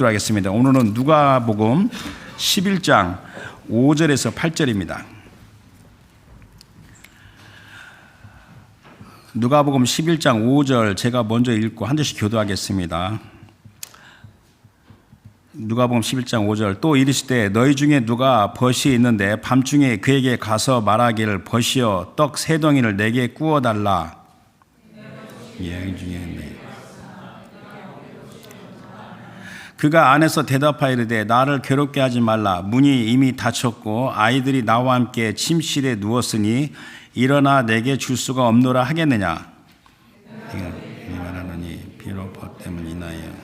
하겠습니다. 오늘은 누가복음 11장 5절에서 8절입니다. 누가복음 11장 5절 제가 먼저 읽고 한 절씩 교도하겠습니다. 누가복음 11장 5절 또 이르시되 너희 중에 누가 벗이 있는데 밤중에 그에게 가서 말하기를 벗이여 떡 세 덩이를 내게 구워달라. 그가 안에서 대답하이르되 나를 괴롭게 하지 말라. 문이 이미 닫혔고 아이들이 나와 함께 침실에 누웠으니 일어나 내게 줄 수가 없노라 하겠느냐. 이 말하노니 비록 벗 때문에 인하여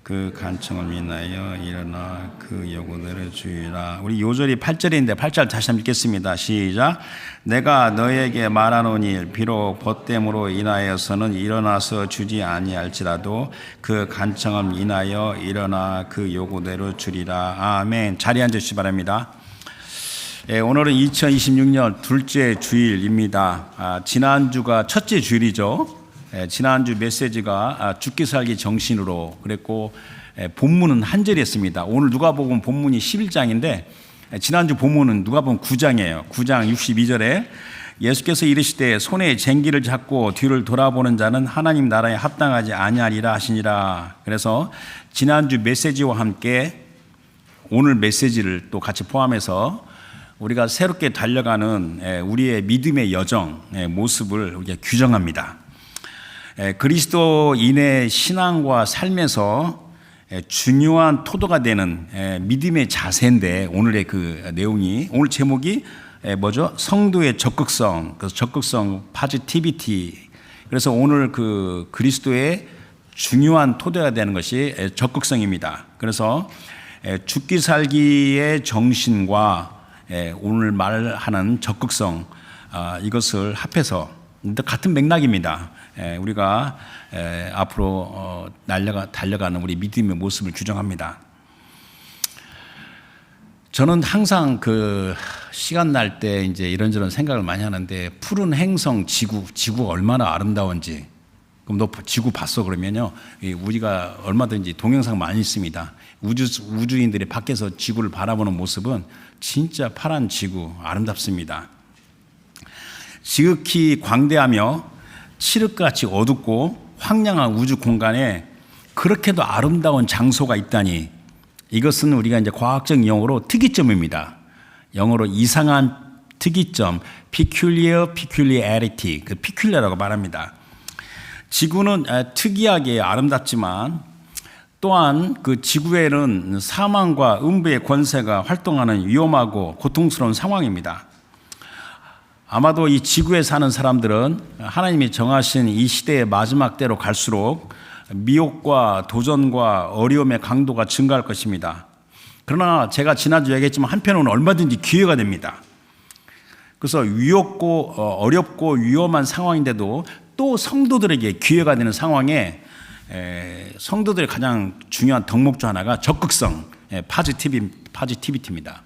그 간청을 인하여 일어나 그 요구대로 주의라. 우리 요절이 8절인데 8절 다시 한번 읽겠습니다. 시작. 내가 너에게 말하노니 비록 벗됨으로 인하여서는 일어나서 주지 아니할지라도 그 간청을 인하여 일어나 그 요구대로 주리라. 아멘. 자리에 앉으시기 바랍니다. 오늘은 2026년 둘째 주일입니다. 지난주가 첫째 주일이죠. 지난주 메시지가 죽기 살기 정신으로 그랬고 본문은 한 절이었습니다. 오늘 누가복음 본문이 11장인데 지난주 본문은 누가복음 9장이에요. 9장 62절에 예수께서 이르시되 손에 쟁기를 잡고 뒤를 돌아보는 자는 하나님 나라에 합당하지 아니하리라 하시니라. 그래서 지난주 메시지와 함께 오늘 메시지를 또 같이 포함해서 우리가 새롭게 달려가는 우리의 믿음의 여정 모습을 우리가 규정합니다. 그리스도인의 신앙과 삶에서 중요한 토도가 되는 믿음의 자세인데 오늘의 그 내용이 오늘 제목이 뭐죠? 성도의 적극성. 그래서 적극성 파지티비티. 그래서 오늘 그 그리스도의 중요한 토대가 되는 것이 적극성입니다. 그래서 죽기 살기의 정신과 오늘 말하는 적극성 이것을 합해서 같은 맥락입니다. 우리가 앞으로 달려가는 우리 믿음의 모습을 규정합니다. 저는 항상 그 시간 날 때 이제 이런저런 생각을 많이 하는데 푸른 행성 지구가 얼마나 아름다운지. 그럼 너 지구 봤어? 그러면요. 우리가 얼마든지 동영상 많이 있습니다. 우주인들이 밖에서 지구를 바라보는 모습은 진짜 파란 지구 아름답습니다. 지극히 광대하며 칠흑같이 어둡고 황량한 우주 공간에 그렇게도 아름다운 장소가 있다니 이것은 우리가 이제 과학적 용어로 특이점입니다. 영어로 이상한 특이점, peculiarity, 그 peculiar라고 말합니다. 지구는 특이하게 아름답지만 또한 그 지구에는 사망과 음부의 권세가 활동하는 위험하고 고통스러운 상황입니다. 아마도 이 지구에 사는 사람들은 하나님이 정하신 이 시대의 마지막 때로 갈수록 미혹과 도전과 어려움의 강도가 증가할 것입니다. 그러나 제가 지난주 얘기했지만 한편으로는 얼마든지 기회가 됩니다. 그래서 어렵고 위험한 상황인데도 또 성도들에게 기회가 되는 상황에 성도들의 가장 중요한 덕목 중 하나가 적극성, 파지티비티입니다.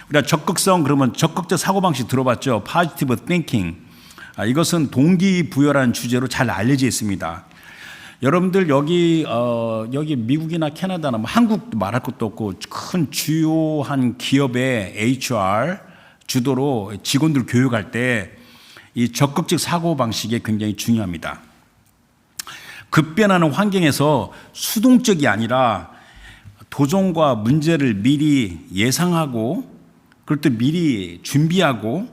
우리가 적극성 그러면 적극적 사고방식 들어봤죠. Positive thinking. 이것은 동기부여라는 주제로 잘 알려져 있습니다. 여러분들 여기 미국이나 캐나다나 한국도 말할 것도 없고 큰 주요한 기업의 HR 주도로 직원들 교육할 때 이 적극적 사고방식이 굉장히 중요합니다. 급변하는 환경에서 수동적이 아니라 도전과 문제를 미리 예상하고 그럴 때 미리 준비하고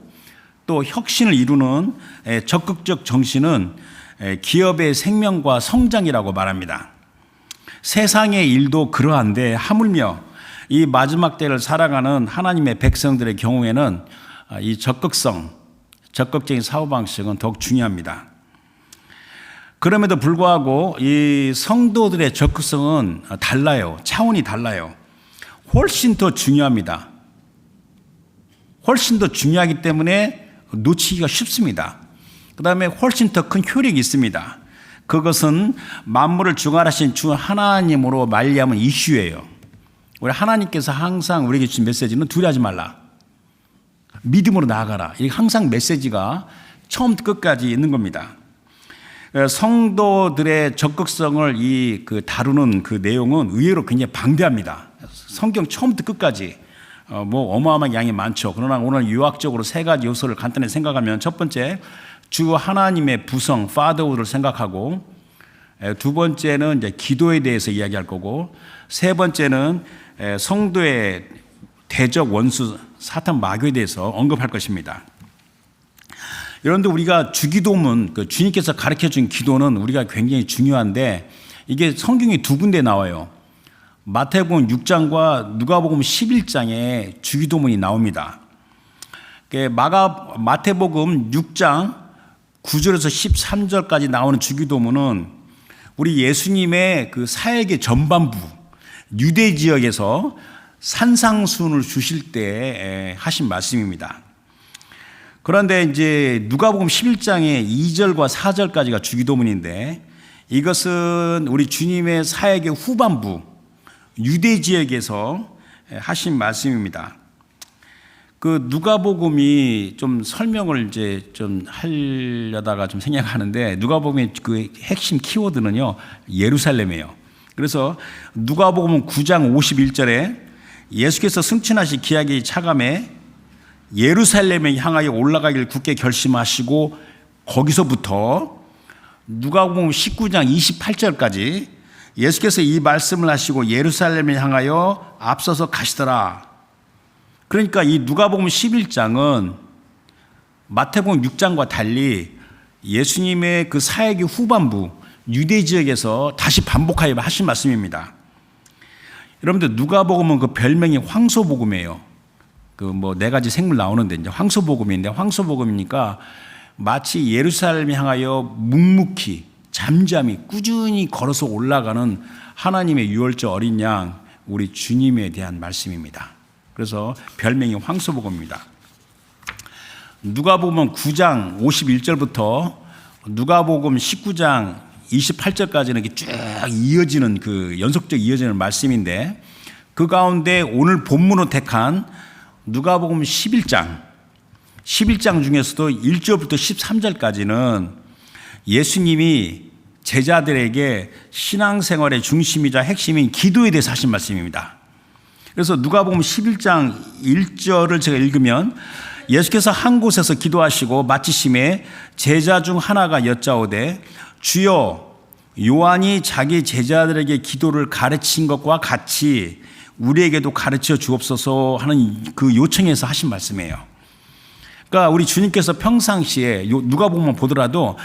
또 혁신을 이루는 적극적 정신은 기업의 생명과 성장이라고 말합니다. 세상의 일도 그러한데 하물며 이 마지막 때를 살아가는 하나님의 백성들의 경우에는 이 적극적인 사고방식은 더욱 중요합니다. 그럼에도 불구하고 이 성도들의 적극성은 달라요. 차원이 달라요. 훨씬 더 중요합니다. 훨씬 더 중요하기 때문에 놓치기가 쉽습니다. 그 다음에 훨씬 더 큰 효력이 있습니다. 그것은 만물을 주관하신 주 하나님으로 말미암은 이슈예요. 우리 하나님께서 항상 우리에게 주신 메시지는 두려워하지 말라. 믿음으로 나아가라. 이게 항상 메시지가 처음부터 끝까지 있는 겁니다. 성도들의 적극성을 다루는 그 내용은 의외로 굉장히 방대합니다. 성경 처음부터 끝까지 어마어마한 양이 많죠. 그러나 오늘 유학적으로 세 가지 요소를 간단히 생각하면, 첫 번째, 주 하나님의 부성, fatherhood를 생각하고, 두 번째는 이제 기도에 대해서 이야기할 거고, 세 번째는 성도의 대적 원수 사탄 마귀에 대해서 언급할 것입니다. 여러분들, 우리가 주기도문, 주님께서 가르쳐 준 기도는 우리가 굉장히 중요한데, 이게 성경에 두 군데 나와요. 마태복음 6장과 누가복음 11장에 주기도문이 나옵니다. 마태복음 6장 9절에서 13절까지 나오는 주기도문은 우리 예수님의 그 사역의 전반부, 유대 지역에서 산상수훈을 주실 때 하신 말씀입니다. 그런데 이제 누가복음 11장의 2절과 4절까지가 주기도문인데, 이것은 우리 주님의 사역의 후반부, 유대 지역에서 하신 말씀입니다. 그 누가복음이 좀 설명을 이제 좀 하려다가 좀 생략하는데, 누가복음의 그 핵심 키워드는요, 예루살렘이에요. 그래서 누가복음 9장 51절에 예수께서 승천하시 기약이 차감해 예루살렘에 향하여 올라가기를 굳게 결심하시고, 거기서부터 누가복음 19장 28절까지 예수께서 이 말씀을 하시고 예루살렘에 향하여 앞서서 가시더라. 그러니까 이 누가복음 11장은 마태복음 6장과 달리 예수님의 그 사역의 후반부, 유대 지역에서 다시 반복하여 하신 말씀입니다. 여러분들, 누가복음은 그 별명이 황소복음이에요. 네 가지 생물 나오는데 이제 황소복음인데, 황소복음이니까 마치 예루살렘을 향하여 묵묵히 잠잠히 꾸준히 걸어서 올라가는 하나님의 유월절 어린 양, 우리 주님에 대한 말씀입니다. 그래서 별명이 황소복음입니다. 누가복음 9장 51절부터 누가복음 19장 28절까지는 이렇게 쭉 이어지는 그 연속적 이어지는 말씀인데, 그 가운데 오늘 본문으로 택한 누가복음 11장 중에서도 1절부터 13절까지는 예수님이 제자들에게 신앙생활의 중심이자 핵심인 기도에 대해서 하신 말씀입니다. 그래서 누가복음 11장 1절을 제가 읽으면, 예수께서 한 곳에서 기도하시고 마치심에 제자 중 하나가 여짜오되, 주여, 요한이 자기 제자들에게 기도를 가르친 것과 같이 우리에게도 가르쳐 주옵소서 하는 그 요청에서 하신 말씀이에요. 그러니까 우리 주님께서 평상시에 누가복음만 보더라도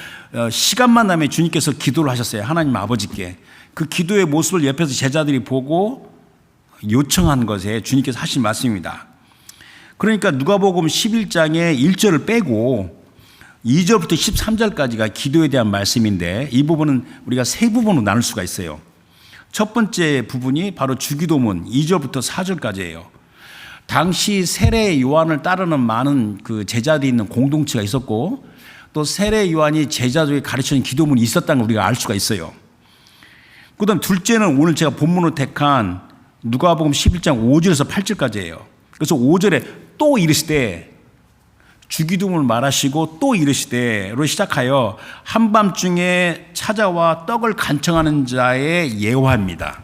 시간만 나면 주님께서 기도를 하셨어요. 하나님 아버지께. 그 기도의 모습을 옆에서 제자들이 보고 요청한 것에 주님께서 하신 말씀입니다. 그러니까 누가복음 11장의 1절을 빼고 2절부터 13절까지가 기도에 대한 말씀인데, 이 부분은 우리가 세 부분으로 나눌 수가 있어요. 첫 번째 부분이 바로 주기도문 2절부터 4절까지예요. 당시 세례 요한을 따르는 많은 그 제자들이 있는 공동체가 있었고, 또 세례 요한이 제자들에게 가르치는 기도문이 있었다는 걸 우리가 알 수가 있어요. 그 다음 둘째는 오늘 제가 본문으로 택한 누가복음 11장 5절에서 8절까지예요. 그래서 5절에 또 이르시되, 주기도문을 말하시고 또 이르시되로 시작하여 한밤중에 찾아와 떡을 간청하는 자의 예화입니다.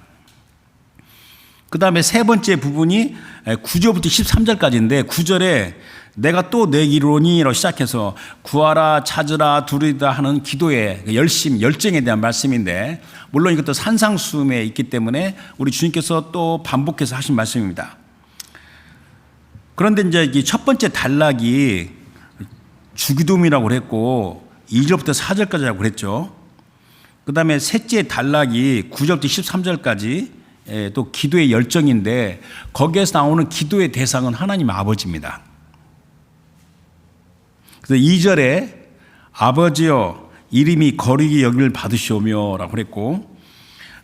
그 다음에 세 번째 부분이 9절부터 13절까지인데, 9절에 내가 또 내기로니로 시작해서 구하라, 찾으라, 두리다 하는 기도의 열심, 열정에 대한 말씀인데, 물론 이것도 산상수훈에 있기 때문에 우리 주님께서 또 반복해서 하신 말씀입니다. 그런데 이제 첫 번째 단락이 주기도문이라고 그랬고 2절부터 4절까지라고 그랬죠. 그 다음에 셋째 단락이 9절부터 13절까지 또 기도의 열정인데, 거기에서 나오는 기도의 대상은 하나님 아버지입니다. 그래서 2절에 아버지여 이름이 거룩히 여기를 받으시오며 라고 그랬고,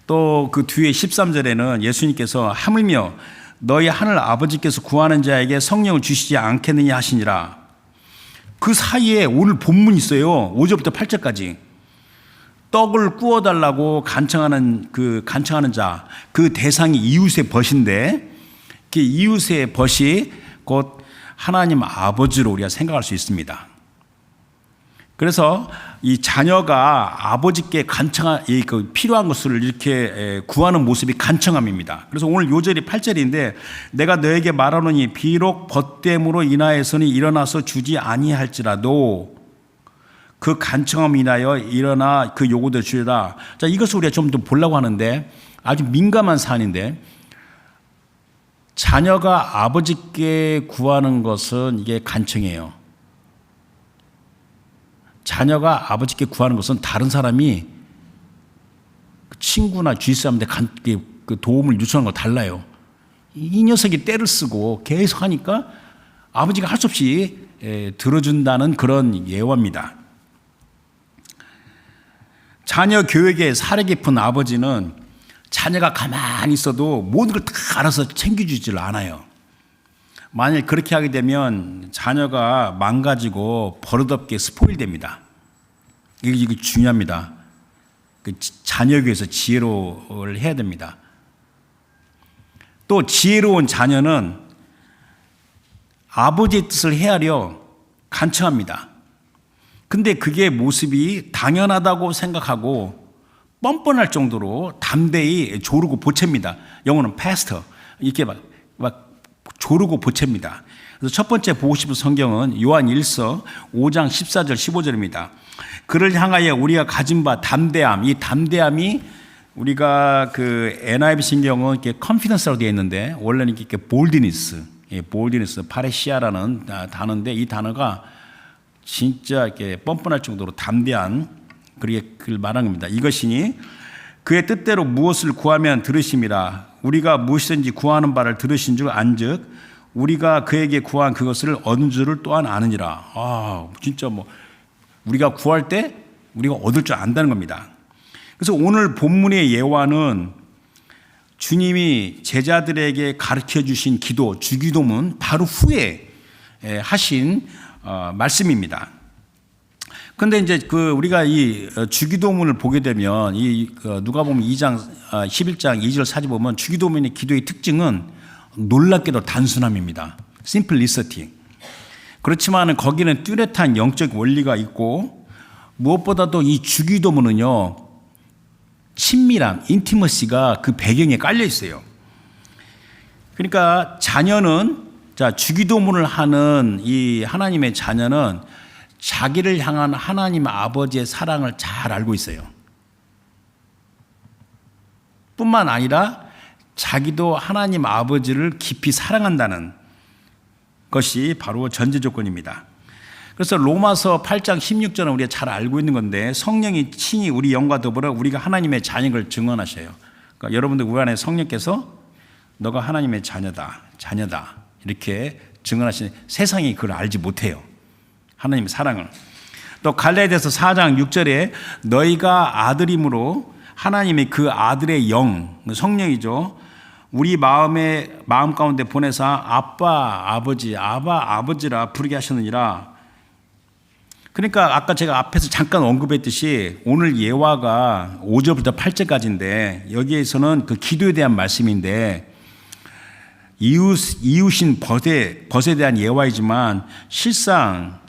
또 그 뒤에 13절에는 예수님께서 하물며 너희 하늘 아버지께서 구하는 자에게 성령을 주시지 않겠느냐 하시니라. 그 사이에 오늘 본문이 있어요. 5절부터 8절까지. 떡을 구워달라고 간청하는 자, 그 대상이 이웃의 벗인데, 그 이웃의 벗이 곧 하나님 아버지로 우리가 생각할 수 있습니다. 그래서 이 자녀가 아버지께 필요한 것을 이렇게 구하는 모습이 간청함입니다. 그래서 오늘 요절이 8절인데 내가 너에게 말하노니 비록 벗됨으로 인하여서는 일어나서 주지 아니할지라도 그 간청함 인하여 일어나 그 요구대로 주리라. 자, 이것을 우리가 좀 더 보려고 하는데 아주 민감한 사안인데 자녀가 아버지께 구하는 것은 이게 간청이에요. 자녀가 아버지께 구하는 것은 다른 사람이 친구나 주위 사람한테 그 도움을 요청하는 거 달라요. 이 녀석이 때를 쓰고 계속 하니까 아버지가 할 수 없이 들어준다는 그런 예화입니다. 자녀 교육에 사려 깊은 아버지는 자녀가 가만히 있어도 모든 걸 다 알아서 챙겨주질 않아요. 만일 그렇게 하게 되면 자녀가 망가지고 버릇없게 스포일 됩니다. 이게 중요합니다. 자녀 교육에서 지혜로를 해야 됩니다. 또 지혜로운 자녀는 아버지의 뜻을 헤아려 간청합니다. 근데 그게 모습이 당연하다고 생각하고 뻔뻔할 정도로 담대히 조르고 보챕니다. 영어는 pastor. 이렇게 막 조르고 보챕니다. 그래서 첫 번째 보고 싶은 성경은 요한 1서 5장 14절 15절입니다. 그를 향하여 우리가 가진 바 담대함, 이 담대함이 우리가 그 NIV 성경은 이렇게 confidence라고 되어 있는데 원래는 이렇게 boldness, 파레시아라는 단어인데 이 단어가 진짜 이렇게 뻔뻔할 정도로 담대한 그걸 말한 겁니다. 이것이니 그의 뜻대로 무엇을 구하면 들으심이라. 우리가 무엇이든지 구하는 바를 들으신 줄 안즉 우리가 그에게 구한 그것을 얻은 줄을 또한 아느니라. 진짜 우리가 구할 때 우리가 얻을 줄 안다는 겁니다. 그래서 오늘 본문의 예화는 주님이 제자들에게 가르쳐 주신 기도, 주기도문 바로 후에 하신 말씀입니다. 근데 이제 우리가 이 주기도문을 보게 되면 누가복음 2장 11장 2절 4절 보면 주기도문의 기도의 특징은 놀랍게도 단순함입니다. simplicity. 그렇지만 거기는 뚜렷한 영적 원리가 있고 무엇보다도 이 주기도문은요 친밀함, 인티머시가 그 배경에 깔려 있어요. 그러니까 주기도문을 하는 이 하나님의 자녀는 자기를 향한 하나님 아버지의 사랑을 잘 알고 있어요. 뿐만 아니라 자기도 하나님 아버지를 깊이 사랑한다는 것이 바로 전제 조건입니다. 그래서 로마서 8장 16절은 우리가 잘 알고 있는 건데 성령이 친히 우리 영과 더불어 우리가 하나님의 자녀를 증언하셔요. 그러니까 여러분들 우리 안에 성령께서 너가 하나님의 자녀다 이렇게 증언하시는 세상이 그걸 알지 못해요. 하나님의 사랑을. 또 갈라디아서 4장 6절에 너희가 아들임으로 하나님의 그 아들의 영, 성령이죠. 우리 마음 가운데 보내사 아버지라 부르게 하셨느니라. 그러니까 아까 제가 앞에서 잠깐 언급했듯이 오늘 예화가 5절부터 8절까지인데 여기에서는 그 기도에 대한 말씀인데 이웃인 벗에 대한 예화이지만 실상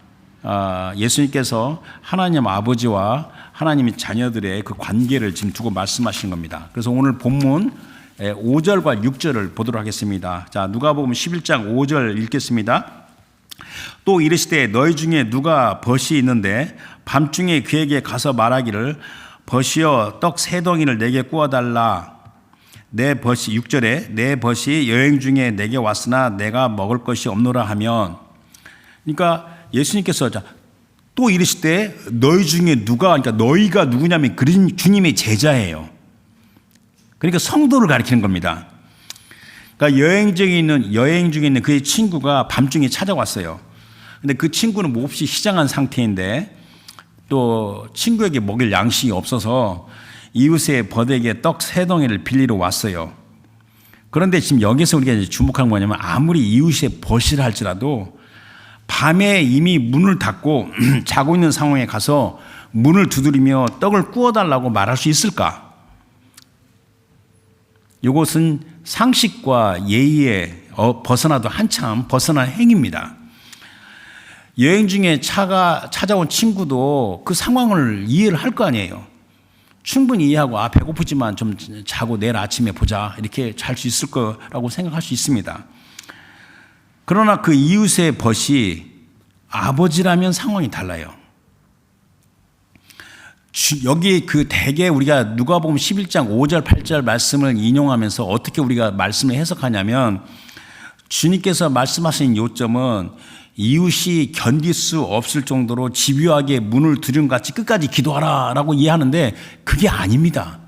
예수님께서 하나님 아버지와 하나님의 자녀들의 그 관계를 지금 두고 말씀하시는 겁니다. 그래서 오늘 본문 5절과 6절을 보도록 하겠습니다. 자, 누가복음 11장 5절 읽겠습니다. 또 이르시되 너희 중에 누가 벗이 있는데 밤중에 그에게 가서 말하기를 벗이여 떡 세 덩이를 내게 구워달라. 내 벗이 6절에 내 벗이 여행 중에 내게 왔으나 내가 먹을 것이 없노라 하면, 그러니까 예수님께서 또 이르시되 너희 중에 누가, 그러니까 너희가 누구냐면 주님의 제자예요. 그러니까 성도를 가리키는 겁니다. 그러니까 여행 중에 있는 그의 친구가 밤중에 찾아왔어요. 근데 그 친구는 몹시 시장한 상태인데 또 친구에게 먹일 양식이 없어서 이웃의 벗에게 떡 세 덩이를 빌리러 왔어요. 그런데 지금 여기서 우리가 이제 주목한 거냐면 아무리 이웃의 벗이라 할지라도 밤에 이미 문을 닫고 자고 있는 상황에 가서 문을 두드리며 떡을 구워달라고 말할 수 있을까? 이것은 상식과 예의에 벗어나도 한참 벗어난 행위입니다. 여행 중에 차가 찾아온 친구도 그 상황을 이해를 할 거 아니에요. 충분히 이해하고 배고프지만 좀 자고 내일 아침에 보자 이렇게 잘 수 있을 거라고 생각할 수 있습니다. 그러나 그 이웃의 벗이 아버지라면 상황이 달라요. 여기 그 대개 우리가 누가복음 11장 5절 8절 말씀을 인용하면서 어떻게 우리가 말씀을 해석하냐면 주님께서 말씀하신 요점은 이웃이 견딜 수 없을 정도로 집요하게 문을 두려움같이 끝까지 기도하라 라고 이해하는데 그게 아닙니다.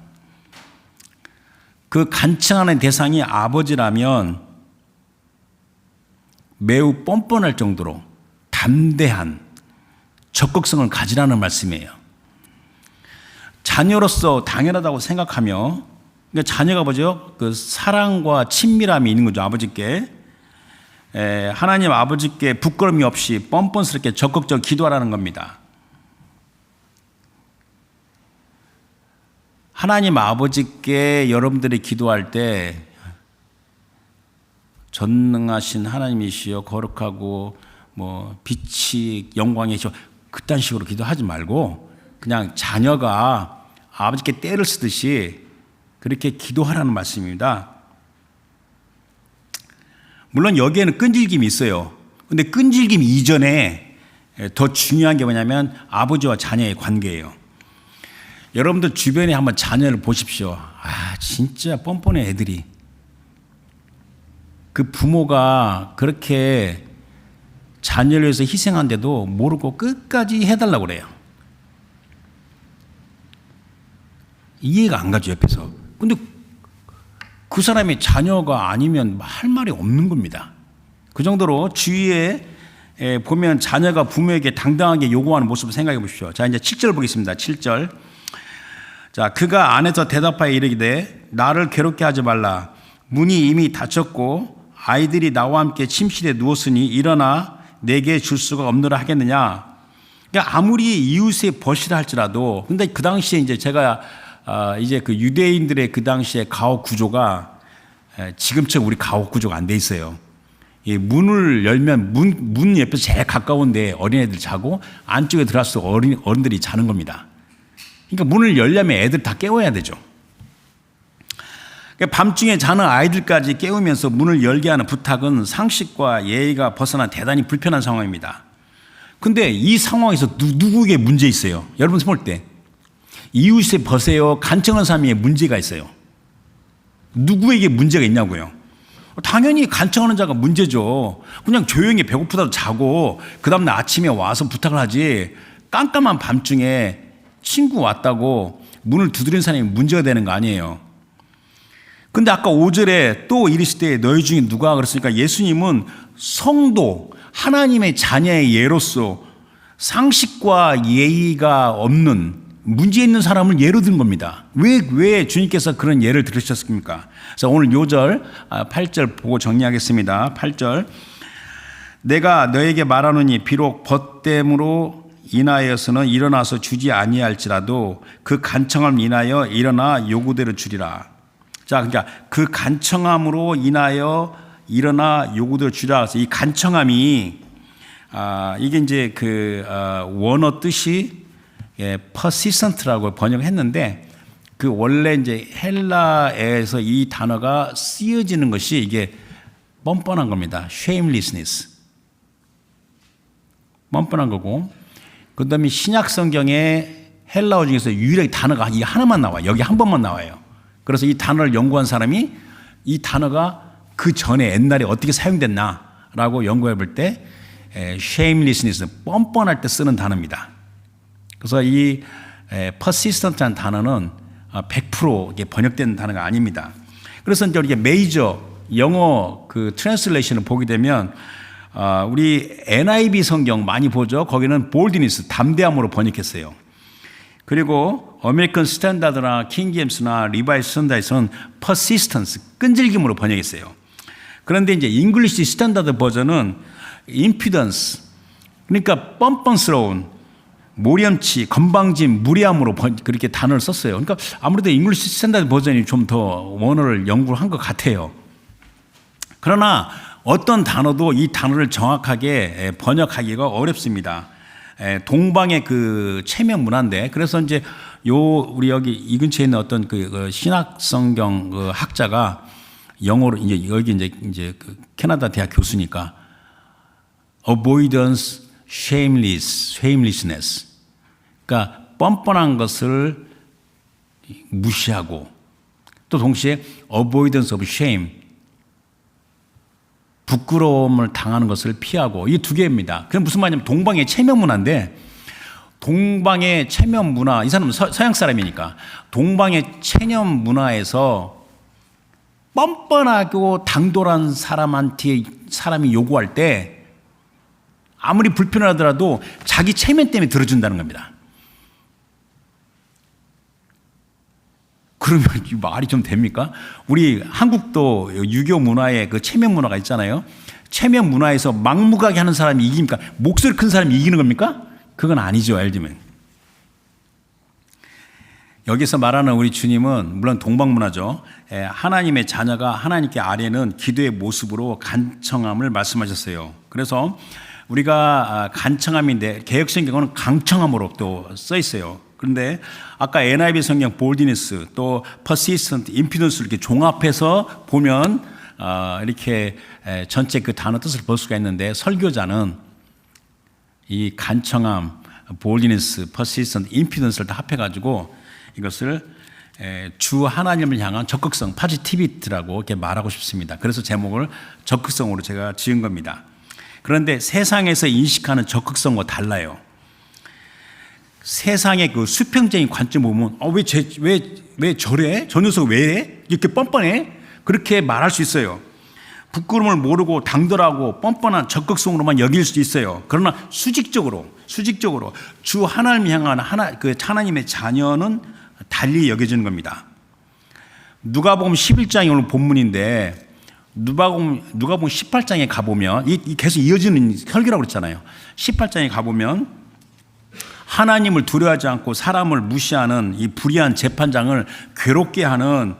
그 간청하는 대상이 아버지라면 매우 뻔뻔할 정도로 담대한 적극성을 가지라는 말씀이에요. 자녀로서 당연하다고 생각하며, 그러니까 자녀가 뭐죠? 그 사랑과 친밀함이 있는 거죠, 아버지께. 하나님 아버지께 부끄러움이 없이 뻔뻔스럽게 적극적으로 기도하라는 겁니다. 하나님 아버지께 여러분들이 기도할 때 전능하신 하나님이시여 거룩하고 빛이 영광이시여 그딴 식으로 기도하지 말고 그냥 자녀가 아버지께 때를 쓰듯이 그렇게 기도하라는 말씀입니다. 물론 여기에는 끈질김이 있어요. 근데 끈질김 이전에 더 중요한 게 뭐냐면 아버지와 자녀의 관계예요. 여러분들 주변에 한번 자녀를 보십시오. 진짜 뻔뻔해 애들이. 그 부모가 그렇게 자녀를 위해서 희생한데도 모르고 끝까지 해달라고 그래요. 이해가 안 가죠, 옆에서. 근데 그 사람이 자녀가 아니면 할 말이 없는 겁니다. 그 정도로 주위에 보면 자녀가 부모에게 당당하게 요구하는 모습을 생각해 보십시오. 자, 이제 7절 보겠습니다. 7절. 자, 그가 안에서 대답하여 이르기되 나를 괴롭게 하지 말라. 문이 이미 닫혔고 아이들이 나와 함께 침실에 누웠으니 일어나 내게 줄 수가 없느라 하겠느냐. 그러니까 아무리 이웃의 벗이라 할지라도, 근데 그 당시에 이제 제가 이제 그 유대인들의 그 당시에 가옥 구조가 지금처럼 우리 가옥 구조가 안 돼 있어요. 이 문을 열면 문 옆에서 제일 가까운데 어린애들 자고 안쪽에 들어와서 어른들이 자는 겁니다. 그러니까 문을 열려면 애들 다 깨워야 되죠. 그러니까 밤중에 자는 아이들까지 깨우면서 문을 열게 하는 부탁은 상식과 예의가 벗어난 대단히 불편한 상황입니다. 근데 이 상황에서 누구에게 문제 있어요? 여러분 볼 때 이웃에 벗에요, 간청한 사람에 문제가 있어요. 누구에게 문제가 있냐고요? 당연히 간청하는 자가 문제죠. 그냥 조용히 배고프다고 자고 그 다음날 아침에 와서 부탁을 하지, 깜깜한 밤중에 친구 왔다고 문을 두드리는 사람이 문제가 되는 거 아니에요. 근데 아까 5절에 또 이르시되 너희 중에 누가 그랬으니까 예수님은 성도, 하나님의 자녀의 예로서 상식과 예의가 없는 문제 있는 사람을 예로 든 겁니다. 왜 주님께서 그런 예를 들으셨습니까? 그래서 오늘 요절 8절 보고 정리하겠습니다. 8절. 내가 너에게 말하노니 비록 벗됨으로 인하여서는 일어나서 주지 아니할지라도 그 간청함 인하여 일어나 요구대로 주리라. 자, 그러니까 그 간청함으로 인하여 일어나 요구대로 주리라. 그래서 이 간청함이 이게 이제 그 원어 뜻이 persistent라고 번역했는데 그 원래 이제 헬라에서 이 단어가 쓰여지는 것이 이게 뻔뻔한 겁니다. shamelessness. 뻔뻔한 거고, 그 다음에 신약 성경에 헬라어 중에서 유일하게 단어가 이 하나만 나와요. 여기 한 번만 나와요. 그래서 이 단어를 연구한 사람이 이 단어가 그 전에 옛날에 어떻게 사용됐나라고 연구해 볼 때 shamelessness, 뻔뻔할 때 쓰는 단어입니다. 그래서 이 persistent한 단어는 100% 번역된 단어가 아닙니다. 그래서 이제 우리가 메이저 영어 그 트랜슬레이션을 보게 되면 우리 NIV 성경 많이 보죠. 거기는 boldness, 담대함으로 번역했어요. 그리고 아메리칸 스탠다드나 킹제임스나 리바이스 선다에서는 persistence, 끈질김으로 번역했어요. 그런데 이제 잉글리시 스탠다드 버전은 impudence, 그러니까 뻔뻔스러운, 모렴치, 건방진, 무례함으로 그렇게 단어를 썼어요. 그러니까 아무래도 잉글리시 스탠다드 버전이 좀 더 원어를 연구를 한 것 같아요. 그러나 어떤 단어도 이 단어를 정확하게 번역하기가 어렵습니다. 동방의 그 체면 문화인데, 그래서 이제 우리 여기 이 근처에 있는 어떤 그 신학 성경 그 학자가 영어로 이제 여기 이제 그 캐나다 대학 교수니까 avoidance, shamelessness. 그러니까 뻔뻔한 것을 무시하고 또 동시에 avoidance of shame, 부끄러움을 당하는 것을 피하고, 이 두 개입니다. 그게 무슨 말이냐면 동방의 체면 문화인데, 동방의 체면 문화, 이 사람은 서양 사람이니까 동방의 체면 문화에서 뻔뻔하고 당돌한 사람이 요구할 때 아무리 불편하더라도 자기 체면 때문에 들어준다는 겁니다. 그러면 이 말이 좀 됩니까? 우리 한국도 유교 문화에 그 체면 문화가 있잖아요. 체면 문화에서 막무가게 하는 사람이 이깁니까? 목소리 큰 사람이 이기는 겁니까? 그건 아니죠. 예를 들면 여기서 말하는 우리 주님은 물론 동방 문화죠. 하나님의 자녀가 하나님께 아뢰는 기도의 모습으로 간청함을 말씀하셨어요. 그래서 우리가 간청함인데 개역성경은 강청함으로 또 써 있어요. 그런데 아까 NIV 성경 boldness 또 persistent, impudence 이렇게 종합해서 보면 이렇게 전체 그 단어 뜻을 볼 수가 있는데, 설교자는 이 간청함, boldness, persistent, impudence를 다 합해가지고 이것을 주 하나님을 향한 적극성, positivity라고 이렇게 말하고 싶습니다. 그래서 제목을 적극성으로 제가 지은 겁니다. 그런데 세상에서 인식하는 적극성과 달라요. 세상의 그 수평적인 관점 보면 왜 저래? 저 녀석 왜 이래? 이렇게 뻔뻔해? 그렇게 말할 수 있어요. 부끄러움을 모르고 당돌하고 뻔뻔한 적극성으로만 여길 수도 있어요. 그러나 수직적으로 주 하나님을 향한 하나님의 자녀는 달리 여겨지는 겁니다. 누가복음 11장이 오늘 본문인데 누가복음 18장에 가보면 이 계속 이어지는 설교라고 그랬잖아요. 18장에 가보면 하나님을 두려워하지 않고 사람을 무시하는 이 불의한 재판장을 괴롭게 하는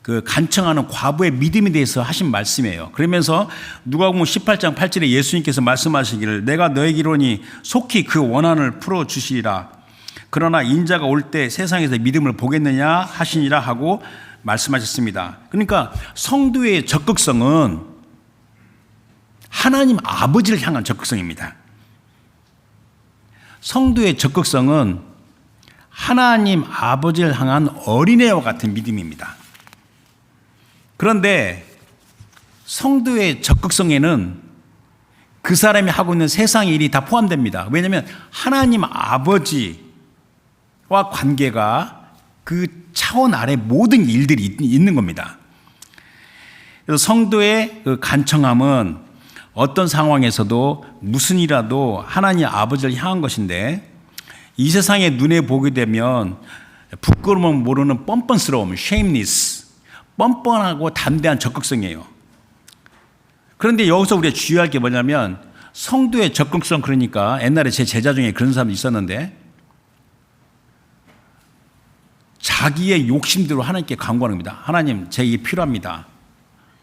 그 간청하는 과부의 믿음에 대해서 하신 말씀이에요. 그러면서 누가복음 18장 8절에 예수님께서 말씀하시기를 내가 너에게 이르노니 속히 그 원한을 풀어주시리라. 그러나 인자가 올 때 세상에서 믿음을 보겠느냐 하시니라 하고 말씀하셨습니다. 그러니까 성도의 적극성은 하나님 아버지를 향한 적극성입니다. 성도의 적극성은 하나님 아버지를 향한 어린애와 같은 믿음입니다. 그런데 성도의 적극성에는 그 사람이 하고 있는 세상의 일이 다 포함됩니다. 왜냐하면 하나님 아버지와 관계가 그 차원 아래 모든 일들이 있는 겁니다. 그래서 성도의 그 간청함은 어떤 상황에서도 무슨 일이라도 하나님 아버지를 향한 것인데, 이 세상의 눈에 보게 되면 부끄러움을 모르는 뻔뻔스러움, shameless, 뻔뻔하고 담대한 적극성이에요. 그런데 여기서 우리가 주의할 게 뭐냐면 성도의 적극성, 그러니까 옛날에 제 제자 중에 그런 사람이 있었는데 자기의 욕심대로 하나님께 간구하는 겁니다. 하나님, 제 이게 필요합니다.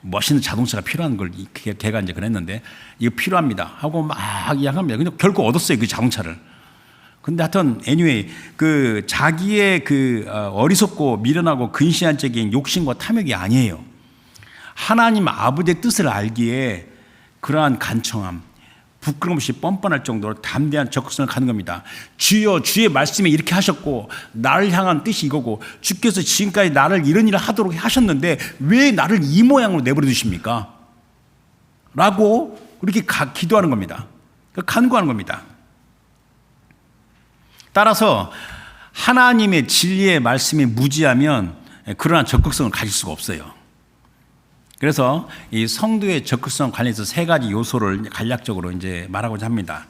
멋있는 자동차가 필요한 걸 걔가 이제 그랬는데 이거 필요합니다 하고 막 이야기합니다. 근데 결국 얻었어요, 그 자동차를. 근데 하여튼 anyway 그 자기의 그 어리석고 미련하고 근시안적인 욕심과 탐욕이 아니에요. 하나님 아버지의 뜻을 알기에 그러한 간청함, 부끄럼 없이 뻔뻔할 정도로 담대한 적극성을 갖는 겁니다. 주여, 주의 말씀에 이렇게 하셨고 나를 향한 뜻이 이거고 주께서 지금까지 나를 이런 일을 하도록 하셨는데 왜 나를 이 모양으로 내버려 두십니까? 라고 그렇게 기도하는 겁니다. 간구하는 겁니다. 따라서 하나님의 진리의 말씀에 무지하면 그러한 적극성을 가질 수가 없어요. 그래서 이 성도의 적극성 관련해서 세 가지 요소를 간략적으로 이제 말하고자 합니다.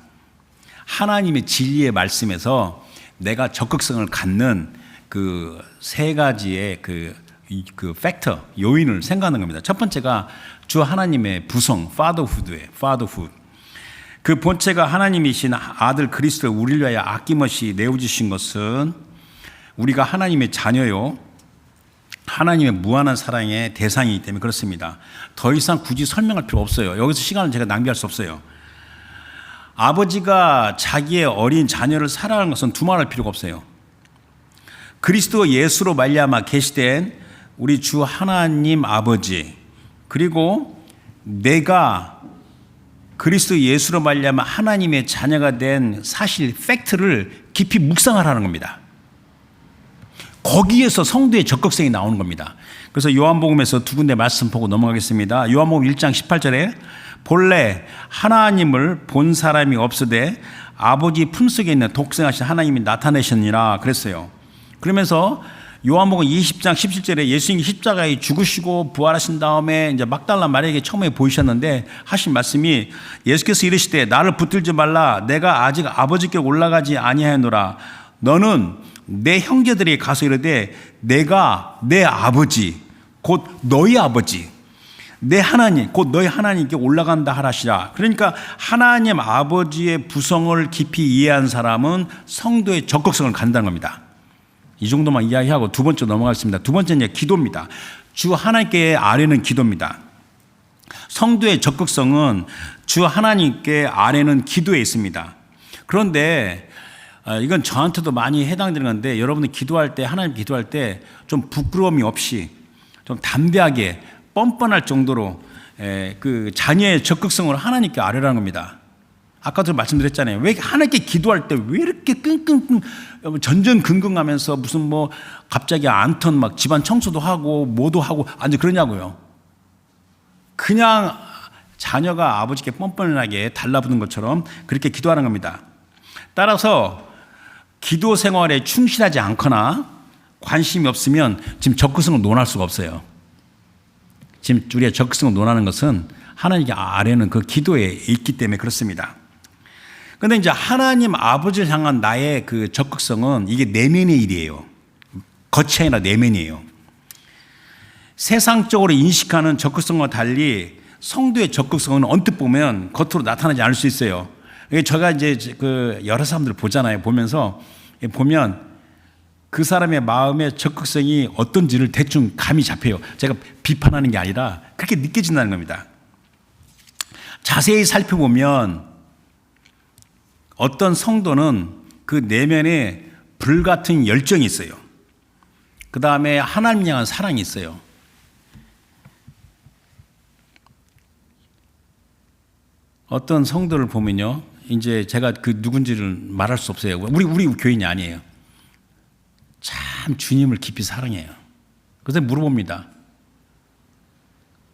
하나님의 진리의 말씀에서 내가 적극성을 갖는 그 세 가지의 그 팩터, 요인을 생각하는 겁니다. 첫 번째가 주 하나님의 부성, fatherhood예요. fatherhood. 그 본체가 하나님이신 아들 그리스도를 우리를 위하여 아낌없이 내어주신 것은 우리가 하나님의 자녀요, 하나님의 무한한 사랑의 대상이기 때문에 그렇습니다. 더 이상 굳이 설명할 필요 없어요. 여기서 시간을 제가 낭비할 수 없어요. 아버지가 자기의 어린 자녀를 사랑하는 것은 두말할 필요가 없어요. 그리스도 예수로 말미암아 계시된 우리 주 하나님 아버지, 그리고 내가 그리스도 예수로 말미암아 하나님의 자녀가 된 사실, 팩트를 깊이 묵상하라는 겁니다. 거기에서 성도의 적극성이 나오는 겁니다. 그래서 요한복음에서 두 군데 말씀 보고 넘어가겠습니다. 요한복음 1장 18절에 본래 하나님을 본 사람이 없으되 아버지 품속에 있는 독생하신 하나님이 나타내셨니라 그랬어요. 그러면서 요한복음 20장 17절에 예수님이 십자가에 죽으시고 부활하신 다음에 이제 막달라 마리아에게 처음에 보이셨는데 하신 말씀이, 예수께서 이르시되 나를 붙들지 말라, 내가 아직 아버지께 올라가지 아니하였노라. 너는 내 형제들이 가서 이르되 내가 내 아버지 곧 너희 아버지, 내 하나님 곧 너희 하나님께 올라간다 하라시라. 그러니까 하나님 아버지의 부성을 깊이 이해한 사람은 성도의 적극성을 갖는다는 겁니다. 이 정도만 이야기하고 두 번째 넘어가겠습니다. 두 번째는 기도입니다. 주 하나님께 아뢰는 기도입니다. 성도의 적극성은 주 하나님께 아뢰는 기도에 있습니다. 그런데 이건 저한테도 많이 해당되는 건데, 여러분들 기도할 때, 하나님 기도할 때 좀 부끄러움이 없이 좀 담대하게 뻔뻔할 정도로 그 자녀의 적극성을 하나님께 아뢰라는 겁니다. 아까도 말씀드렸잖아요. 왜 하나님께 기도할 때 왜 이렇게 끙끙끙 전전긍긍하면서 무슨 뭐 갑자기 안턴 막 집안 청소도 하고 뭐도 하고 아주 그러냐고요. 그냥 자녀가 아버지께 뻔뻔하게 달라붙는 것처럼 그렇게 기도하는 겁니다. 따라서 기도 생활에 충실하지 않거나 관심이 없으면 지금 적극성을 논할 수가 없어요. 지금 우리가 적극성을 논하는 것은 하나님께 아뢰는 그 기도에 있기 때문에 그렇습니다. 그런데 이제 하나님 아버지를 향한 나의 그 적극성은 이게 내면의 일이에요. 겉이 아니라 내면이에요. 세상적으로 인식하는 적극성과 달리 성도의 적극성은 언뜻 보면 겉으로 나타나지 않을 수 있어요. 제가 이제 그 여러 사람들을 보잖아요. 보면서 보면 그 사람의 마음의 적극성이 어떤지를 대충 감이 잡혀요. 제가 비판하는 게 아니라 그렇게 느껴진다는 겁니다. 자세히 살펴보면 어떤 성도는 그 내면에 불같은 열정이 있어요. 그 다음에 하나님 향한 사랑이 있어요. 어떤 성도를 보면요, 이제 제가 그 누군지를 말할 수 없어요. 우리 교인이 아니에요. 참 주님을 깊이 사랑해요. 그래서 물어봅니다.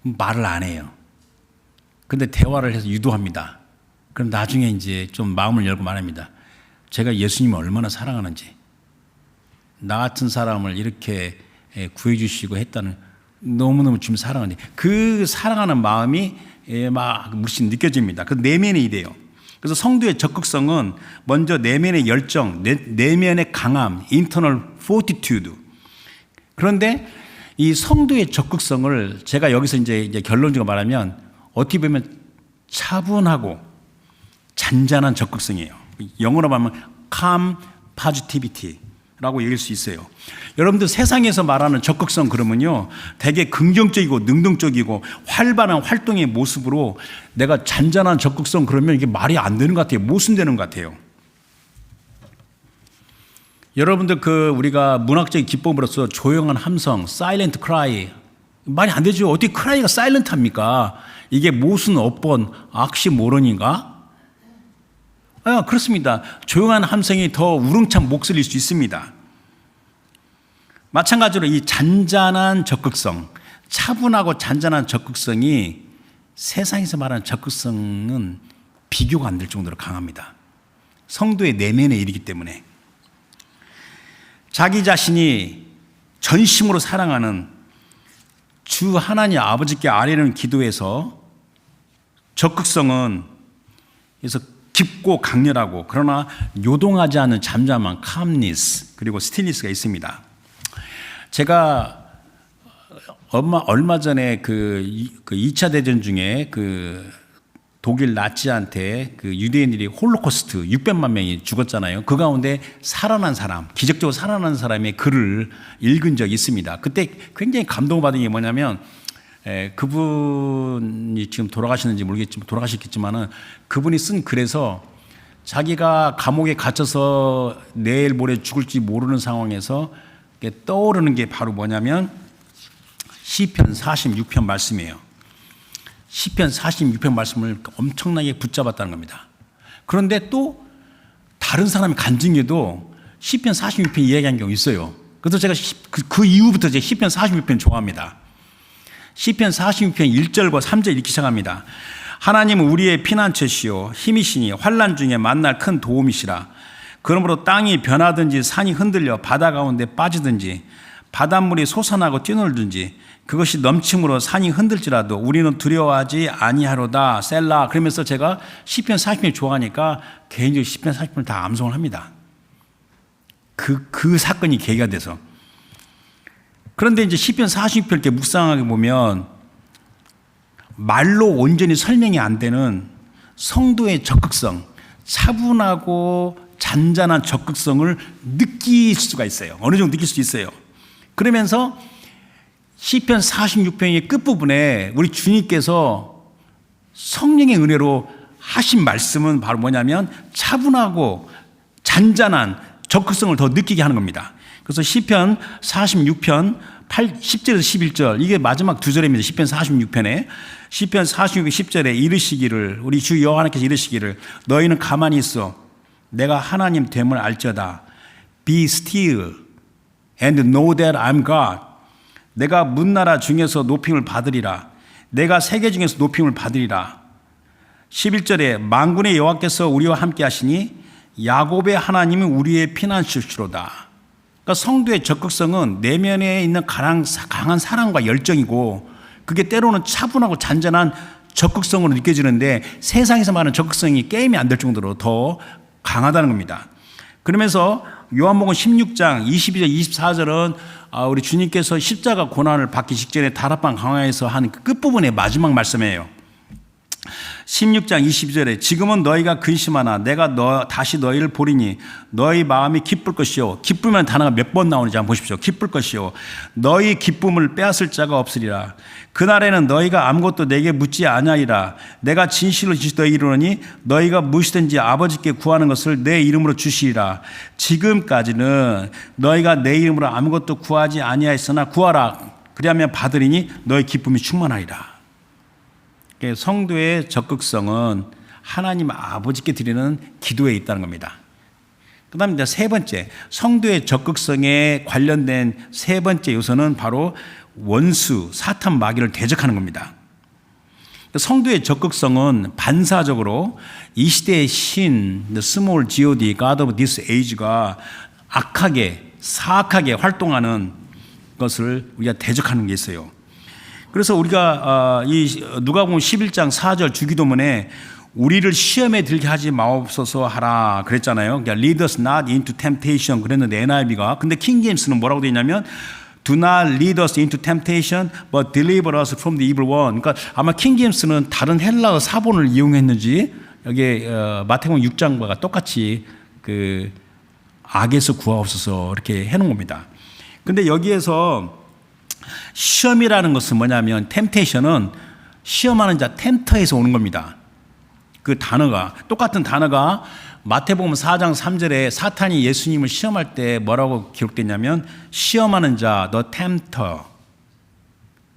말을 안 해요. 근데 대화를 해서 유도합니다. 그럼 나중에 이제 좀 마음을 열고 말합니다. 제가 예수님을 얼마나 사랑하는지, 나 같은 사람을 이렇게 구해주시고 했다는, 너무너무 주님 사랑하는데 그 사랑하는 마음이 막 물씬 느껴집니다. 그 내면의 일이에요. 그래서 성도의 적극성은 먼저 내면의 열정, 내면의 강함, internal fortitude. 그런데 이 성도의 적극성을 제가 여기서 이제 결론적으로 말하면 어떻게 보면 차분하고 잔잔한 적극성이에요. 영어로 말하면 calm positivity라고 얘기할 수 있어요. 여러분들 세상에서 말하는 적극성 그러면요, 되게 긍정적이고 능동적이고 활발한 활동의 모습으로 내가 잔잔한 적극성 그러면 이게 말이 안 되는 것 같아요. 모순되는 것 같아요. 여러분들 우리가 문학적인 기법으로서 조용한 함성, silent cry, 말이 안 되죠. 어떻게 크라이가 사일런트 합니까? 이게 모순, 업번, 악시모론인가? 그렇습니다. 조용한 함성이 더 우렁찬 목소리일 수 있습니다. 마찬가지로 이 잔잔한 적극성, 차분하고 잔잔한 적극성이 세상에서 말하는 적극성은 비교가 안 될 정도로 강합니다. 성도의 내면의 일이기 때문에 자기 자신이 전심으로 사랑하는 주 하나님 아버지께 아뢰는 기도에서 적극성은 그래서 깊고 강렬하고 그러나 요동하지 않는 잠잠한 calmness 그리고 stillness가 있습니다. 제가 얼마 전에 그 2차 대전 중에 그 독일 나치한테 그 유대인들이 홀로코스트 600만 명이 죽었잖아요. 그 가운데 살아난 사람, 기적적으로 살아난 사람의 글을 읽은 적이 있습니다. 그때 굉장히 감동받은 게 뭐냐면 그분이 지금 돌아가시는지 모르겠지만 돌아가셨겠지만은 그분이 쓴 글에서 자기가 감옥에 갇혀서 내일 모레 죽을지 모르는 상황에서 떠오르는 게 바로 뭐냐면 시편 46편 말씀이에요. 시편 46편 말씀을 엄청나게 붙잡았다는 겁니다. 그런데 또 다른 사람의 간증에도 시편 46편 이야기한 경우 있어요. 그래서 제가 그 이후부터 제가 시편 46편 좋아합니다. 시편 46편 1절과 3절 이렇게 시작합니다. 하나님은 우리의 피난처시요 힘이시니 환난 중에 만날 큰 도움이시라. 그러므로 땅이 변하든지 산이 흔들려 바다 가운데 빠지든지 바닷물이 솟아나고 뛰놀든지 그것이 넘침으로 산이 흔들지라도 우리는 두려워하지 아니하로다. 셀라. 그러면서 제가 시편 40편 좋아하니까 개인적으로 시편 40편을 다 암송을 합니다. 그 사건이 계기가 돼서. 그런데 이제 시편 40편 이렇게 묵상하게 보면 말로 온전히 설명이 안 되는 성도의 적극성, 차분하고 잔잔한 적극성을 느낄 수가 있어요. 어느 정도 느낄 수 있어요. 그러면서 시편 46편의 끝부분에 우리 주님께서 성령의 은혜로 하신 말씀은 바로 뭐냐면 차분하고 잔잔한 적극성을 더 느끼게 하는 겁니다. 그래서 시편 46편 10절에서 11절 이게 마지막 두 절입니다. 시편 46편에 시편 46편 10절에 이르시기를 우리 주 여호와께서 이르시기를 너희는 가만히 있어 내가 하나님 됨을 알지어다. Be still and know that I'm God. 내가 문나라 중에서 높임을 받으리라. 내가 세계 중에서 높임을 받으리라. 11절에 만군의 여호와께서 우리와 함께 하시니 야곱의 하나님은 우리의 피난처시로다. 그러니까 성도의 적극성은 내면에 있는 강한 사랑과 열정이고 그게 때로는 차분하고 잔잔한 적극성으로 느껴지는데 세상에서 말하는 적극성이 게임이 안 될 정도로 더 강하다는 겁니다. 그러면서 요한복음 16장 22절 24절은 우리 주님께서 십자가 고난을 받기 직전에 다락방 강화에서 한 그 끝부분의 마지막 말씀이에요. 16장 22절에 지금은 너희가 근심하나 내가 다시 너희를 보리니 너희 마음이 기쁠 것이요. 기쁘면 단어가 몇 번 나오는지 한번 보십시오. 기쁠 것이요. 너희 기쁨을 빼앗을 자가 없으리라. 그날에는 너희가 아무것도 내게 묻지 아니하리라. 내가 진실로 너희 이르노니 너희가 무엇이든지 아버지께 구하는 것을 내 이름으로 주시리라. 지금까지는 너희가 내 이름으로 아무것도 구하지 아니하였으나 구하라. 그리하면 받으리니 너희 기쁨이 충만하리라. 성도의 적극성은 하나님 아버지께 드리는 기도에 있다는 겁니다. 그 다음에 이제 세 번째, 성도의 적극성에 관련된 세 번째 요소는 바로 원수, 사탄 마귀를 대적하는 겁니다. 성도의 적극성은 반사적으로 이 시대의 신, the small god, God of this age가 악하게, 사악하게 활동하는 것을 우리가 대적하는 게 있어요. 그래서 우리가 이 누가복음 11장 4절 주기도문에 우리를 시험에 들게 하지 마옵소서 하라 그랬잖아요. 그러니까 lead us not into temptation 그랬는데 NIV가 근데 킹 제임스는 뭐라고 되어 있냐면 do not lead us into temptation but deliver us from the evil one. 그러니까 아마 킹 제임스는 다른 헬라어 사본을 이용했는지 여기 마태복음 6장과 똑같이 그 악에서 구하옵소서 이렇게 해놓은 겁니다. 근데 여기에서 시험이라는 것은 뭐냐면 템테이션은 시험하는 자 템터에서 오는 겁니다. 그 단어가 똑같은 단어가 마태복음 4장 3절에 사탄이 예수님을 시험할 때 뭐라고 기록됐냐면 시험하는 자 the tempter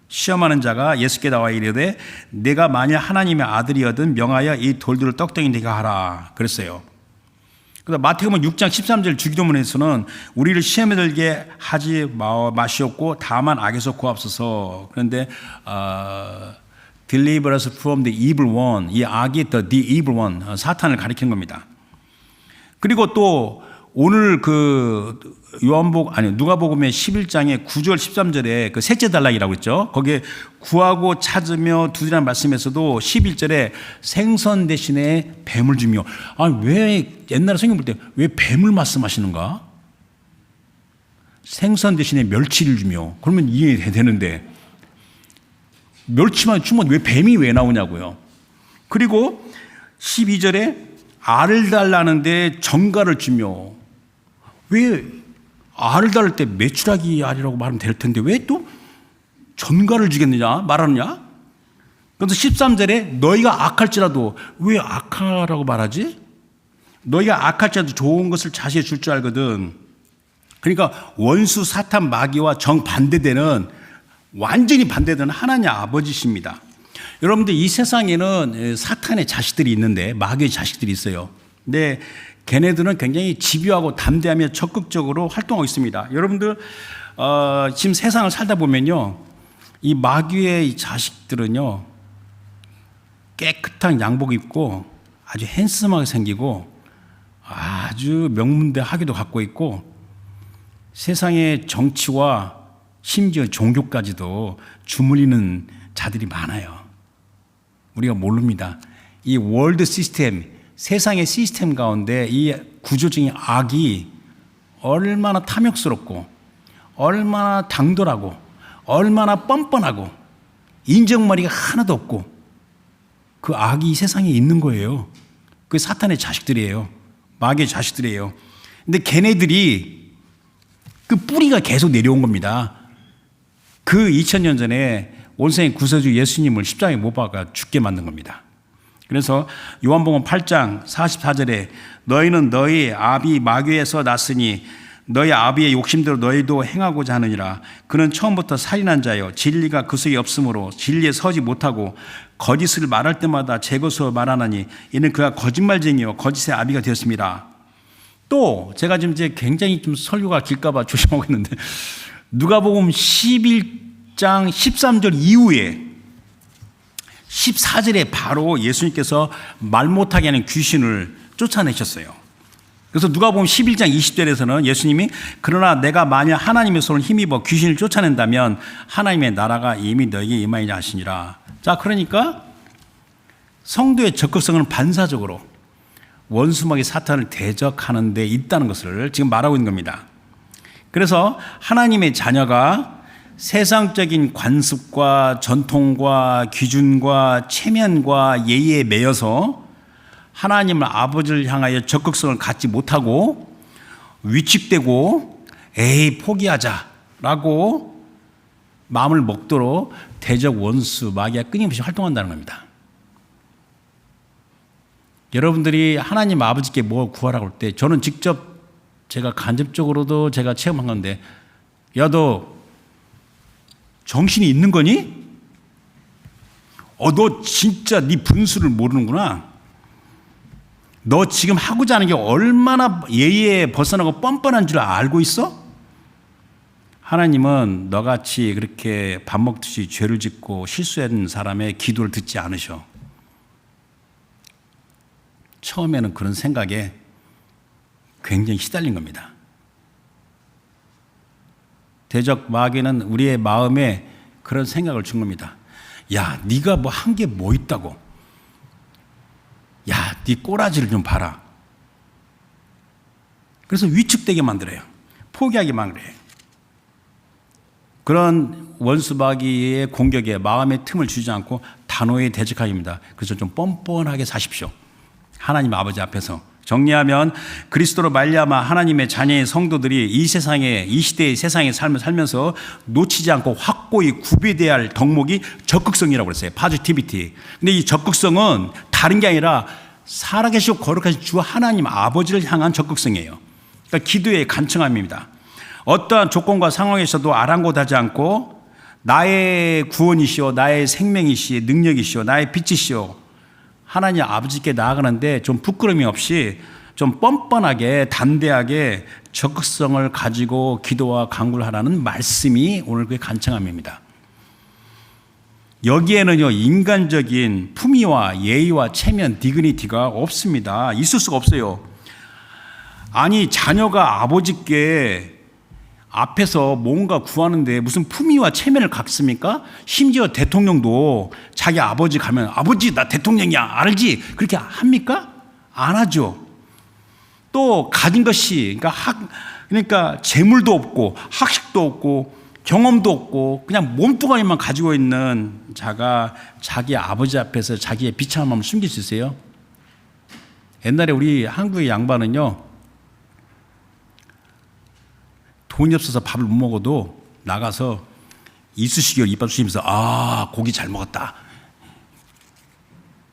시험하는 자가 예수께 나와 이르되 내가 만일 하나님의 아들이거든 명하여 이 돌들을 떡덩이 되게 하라 그랬어요. 그래서 마태복음 6장 13절 주기도문에서는 우리를 시험에 들게 하지 마시옵고 다만 악에서 구하옵소서. 그런데 deliver us from the evil one. 이 악이 the evil one, 사탄을 가리키는 겁니다. 그리고 또 오늘 그 누가복음의 11장의 9절 13절에 그 셋째 단락이라고 했죠. 거기에 구하고 찾으며 두드리라는 말씀에서도 11절에 생선 대신에 뱀을 주며 왜 옛날에 성경 볼 때 왜 뱀을 말씀하시는가? 생선 대신에 멸치를 주며 그러면 이해되는데 멸치만 주면 왜 뱀이 왜 나오냐고요. 그리고 12절에 알을 달라는데 정가를 주며, 왜 알을 달을 때 메추라기 알이라고 말하면 될 텐데 왜 또 전가를 주겠느냐 말하느냐? 그래서 13절에 너희가 악할지라도, 왜 악하라고 말하지? 너희가 악할지라도 좋은 것을 자시해 줄 줄 알거든. 그러니까 원수 사탄 마귀와 정반대되는, 완전히 반대되는 하나님 아버지십니다. 여러분들, 이 세상에는 사탄의 자식들이 있는데, 마귀의 자식들이 있어요. 근데 걔네들은 굉장히 집요하고 담대하며 적극적으로 활동하고 있습니다. 여러분들, 지금 세상을 살다 보면요, 이 마귀의 이 자식들은요, 깨끗한 양복 입고 아주 핸섬하게 생기고 아주 명문대 학위도 갖고 있고 세상의 정치와 심지어 종교까지도 주물리는 자들이 많아요. 우리가 모릅니다. 이 월드 시스템, 세상의 시스템 가운데 이 구조적인 악이 얼마나 탐욕스럽고 얼마나 당돌하고 얼마나 뻔뻔하고 인정머리가 하나도 없고, 그 악이 이 세상에 있는 거예요. 그 사탄의 자식들이에요. 마귀의 자식들이에요. 근데 걔네들이 그 뿌리가 계속 내려온 겁니다. 그 2000년 전에 원생의 구세주 예수님을 십자가에 못 박아 죽게 만든 겁니다. 그래서 요한복음 8장 44절에 너희는 너희 아비 마귀에서 났으니 너희 아비의 욕심대로 너희도 행하고자 하느니라. 그는 처음부터 살인한 자요, 진리가 그 속에 없으므로 진리에 서지 못하고 거짓을 말할 때마다 제 것으로 말하나니 이는 그가 거짓말쟁이요 거짓의 아비가 되었습니다. 또 제가 지금 이제 굉장히 좀 설교가 길까봐 조심하고 있는데, 누가복음 11장 13절 이후에 14절에 바로 예수님께서 말 못하게 하는 귀신을 쫓아내셨어요. 그래서 누가복음 11장 20절에서는 예수님이 그러나 내가 만약 하나님의 손을 힘입어 귀신을 쫓아낸다면 하나님의 나라가 이미 너에게 임하리라 하시니라. 자, 그러니까 성도의 적극성은 반사적으로 원수마귀 사탄을 대적하는 데 있다는 것을 지금 말하고 있는 겁니다. 그래서 하나님의 자녀가 세상적인 관습과 전통과 기준과 체면과 예의에 매여서 하나님을 아버지를 향하여 적극성을 갖지 못하고 위축되고 에이 포기하자라고 마음을 먹도록 대적 원수 마귀가 끊임없이 활동한다는 겁니다. 여러분들이 하나님 아버지께 뭐 구하라고 할 때 저는 직접 제가 간접적으로도 제가 체험한 건데, 야, 너 정신이 있는 거니? 너 진짜 네 분수를 모르는구나. 너 지금 하고자 하는 게 얼마나 예의에 벗어나고 뻔뻔한 줄 알고 있어? 하나님은 너같이 그렇게 밥 먹듯이 죄를 짓고 실수한 사람의 기도를 듣지 않으셔. 처음에는 그런 생각에 굉장히 시달린 겁니다. 대적 마귀는 우리의 마음에 그런 생각을 준 겁니다. 야, 네가 뭐 한 게 뭐 있다고? 야, 네 꼬라지를 좀 봐라. 그래서 위축되게 만들어요. 포기하게 만들어요. 그런 원수 마귀의 공격에 마음의 틈을 주지 않고 단호히 대적하입니다. 그래서 좀 뻔뻔하게 사십시오. 하나님 아버지 앞에서. 정리하면 그리스도로 말미암아 하나님의 자녀의 성도들이 이 세상에, 이 시대의 세상의 삶을 살면서 놓치지 않고 확고히 구비돼야 할 덕목이 적극성이라고 그랬어요. 파지티비티. 근데 이 적극성은 다른 게 아니라 살아계시고 거룩하신 주 하나님 아버지를 향한 적극성이에요. 그러니까 기도의 간청함입니다. 어떠한 조건과 상황에서도 아랑곳하지 않고 나의 구원이시오, 나의 생명이시오, 능력이시오, 나의 빛이시오, 하나님 아버지께 나아가는데 좀 부끄러움이 없이 좀 뻔뻔하게 담대하게 적극성을 가지고 기도와 간구를 하라는 말씀이 오늘 그 간청함입니다. 여기에는요, 인간적인 품위와 예의와 체면, 디그니티가 없습니다. 있을 수가 없어요. 아니, 자녀가 아버지께 앞에서 뭔가 구하는데 무슨 품위와 체면을 갖습니까? 심지어 대통령도 자기 아버지 가면 아버지 나 대통령이야 알지? 그렇게 합니까? 안 하죠. 또 가진 것이 그러니까 재물도 없고 학식도 없고 경험도 없고 그냥 몸뚱아리만 가지고 있는 자가 자기 아버지 앞에서 자기의 비참함을 숨길 수 있어요? 옛날에 우리 한국의 양반은요, 돈이 없어서 밥을 못 먹어도 나가서 이쑤시개로 이빨 쑤시면서 고기 잘 먹었다,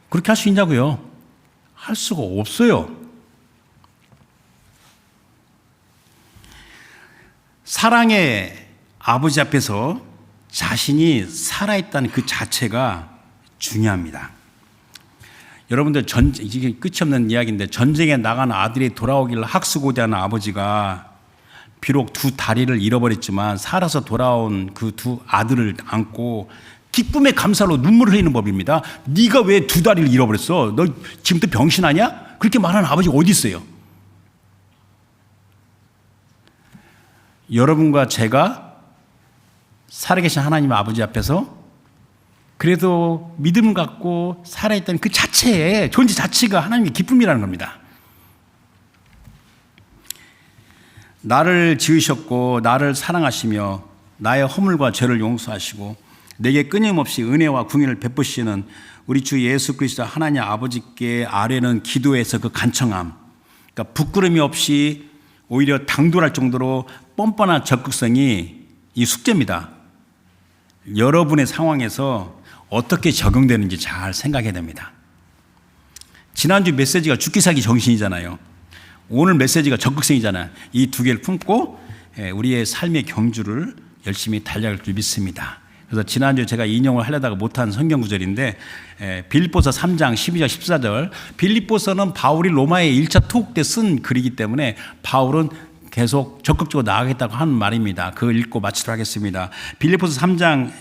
그렇게 할 수 있냐고요? 할 수가 없어요. 사랑의 아버지 앞에서 자신이 살아있다는 그 자체가 중요합니다. 여러분들 이게 끝이 없는 이야기인데, 전쟁에 나간 아들이 돌아오기를 학수고대하는 아버지가 비록 두 다리를 잃어버렸지만 살아서 돌아온 그 두 아들을 안고 기쁨의 감사로 눈물을 흘리는 법입니다. 네가 왜 두 다리를 잃어버렸어? 너 지금부터 병신하냐? 그렇게 말하는 아버지가 어디 있어요? 여러분과 제가 살아계신 하나님 아버지 앞에서 그래도 믿음을 갖고 살아있다는 그 자체에, 존재 자체가 하나님의 기쁨이라는 겁니다. 나를 지으셨고 나를 사랑하시며 나의 허물과 죄를 용서하시고 내게 끊임없이 은혜와 궁유를 베푸시는 우리 주 예수 그리스도 하나님 아버지께 아뢰는 기도에서 그 간청함, 그러니까 부끄러움이 없이 오히려 당돌할 정도로 뻔뻔한 적극성이 이 숙제입니다. 여러분의 상황에서 어떻게 적용되는지 잘 생각해야 됩니다. 지난주 메시지가 죽기 살기 정신이잖아요. 오늘 메시지가 적극성이잖아요. 이 두 개를 품고 우리의 삶의 경주를 열심히 달려갈 줄 믿습니다. 그래서 지난주에 제가 인용을 하려다가 못한 성경 구절인데, 빌립보서 3장 12절 14절. 빌립보서는 바울이 로마에 1차 투옥 때 쓴 글이기 때문에 바울은 계속 적극적으로 나아가겠다고 하는 말입니다. 그걸 읽고 마치도록 하겠습니다. 빌립보서 3장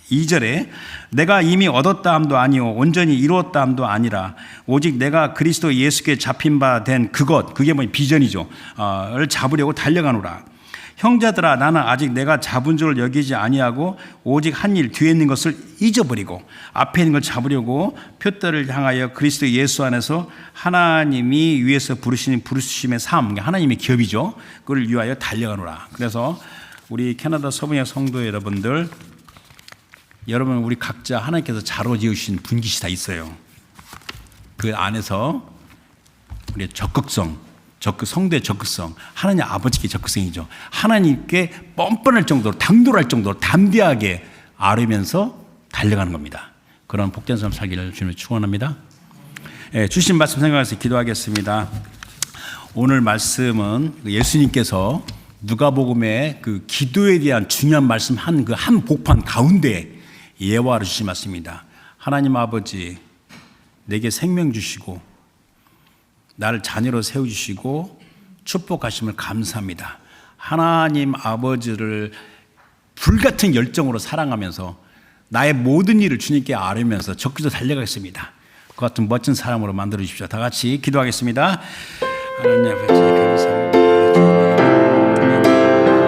12절에 내가 이미 얻었다 함도 아니요 온전히 이루었다 함도 아니라 오직 내가 그리스도 예수께 잡힌 바 된 그게 뭐냐, 비전이죠. 를 잡으려고 달려가노라. 형제들아, 나는 아직 내가 잡은 줄을 여기지 아니하고 오직 한 일 뒤에 있는 것을 잊어버리고 앞에 있는 걸 잡으려고 표대를 향하여 그리스도 예수 안에서 하나님이 위에서 부르심의 삶, 하나님의 기업이죠. 그걸 위하여 달려가노라. 그래서 우리 캐나다 서부의 성도 여러분들, 여러분 우리 각자 하나님께서 자로 지으신 분깃이 다 있어요. 그 안에서 우리의 성도의 적극성, 하나님 아버지께 적극성이죠. 하나님께 뻔뻔할 정도로, 당돌할 정도로 담대하게 아뢰면서 달려가는 겁니다. 그런 복된 삶 살기를 주님을 축원합니다. 주신 말씀 생각해서 기도하겠습니다. 오늘 말씀은 예수님께서 누가복음의 그 기도에 대한 중요한 말씀 한 복판 가운데 예화를 주신 말씀입니다. 하나님 아버지, 내게 생명 주시고 나를 자녀로 세워주시고 축복하심을 감사합니다. 하나님 아버지를 불같은 열정으로 사랑하면서 나의 모든 일을 주님께 아뢰면서 적극적으로 달려가겠습니다. 그 같은 멋진 사람으로 만들어 주십시오. 다 같이 기도하겠습니다. 하나님 아버지 감사합니다.